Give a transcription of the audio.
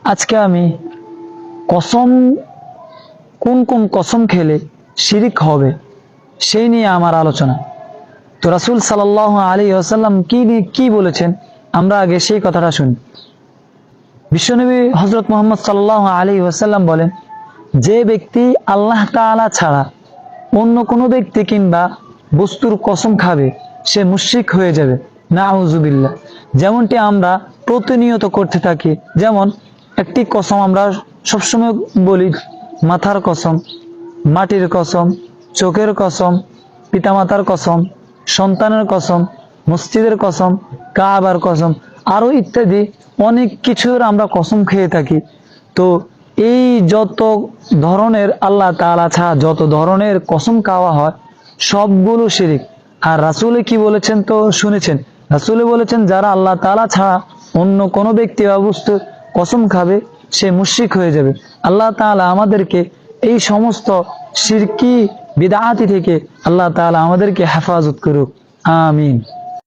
আজকে আমি কসম, কোন কোন কসম খেলে শিরিক হবে সেই নিয়ে আমার আলোচনা। তো রাসূল সাল্লাল্লাহু আলাইহি ওয়াসাল্লাম কি বলেছেন, আমরা আগে সেই কথাটা শুনি। বিশ্বনবী হযরত মুহাম্মদ সাল্লাল্লাহু আলাইহি ওয়াসাল্লাম বলেন, যে ব্যক্তি আল্লাহ তাআলা ছাড়া অন্য কোনো ব্যক্তি কিংবা বস্তুর কসম খাবে সে মুশরিক হয়ে যাবে। নাউযুবিল্লাহ। যেমনটি আমরা প্রতিনিয়ত করতে থাকি, যেমন একটি কসম আমরা সবসময় বলি, মাথার কসম, মাটির কসম, চোখের কসম, পিতামাতার কসম, সন্তানের কসম, মসজিদের কসম, কাবার কসম, আরো ইত্যাদি অনেক কিছুর আমরা কসম খেয়ে থাকি। তো এই যত ধরনের আল্লাহ তাআলা ছাড়া যত ধরনের কসম খাওয়া হয় সবগুলো শিরিক। আর রাসূল কি বলেছেন তো শুনেছেন, রাসূল বলেছেন যারা আল্লাহ তাআলা ছাড়া অন্য কোনো ব্যক্তি বা বস্তু কসম খাবে সে মুশরিক হয়ে যাবে। আল্লাহ তাআলা আমাদেরকে এই সমস্ত শিরকি বিদআতি থেকে আল্লাহ তাআলা আমাদেরকে হেফাজত করুক, আমিন।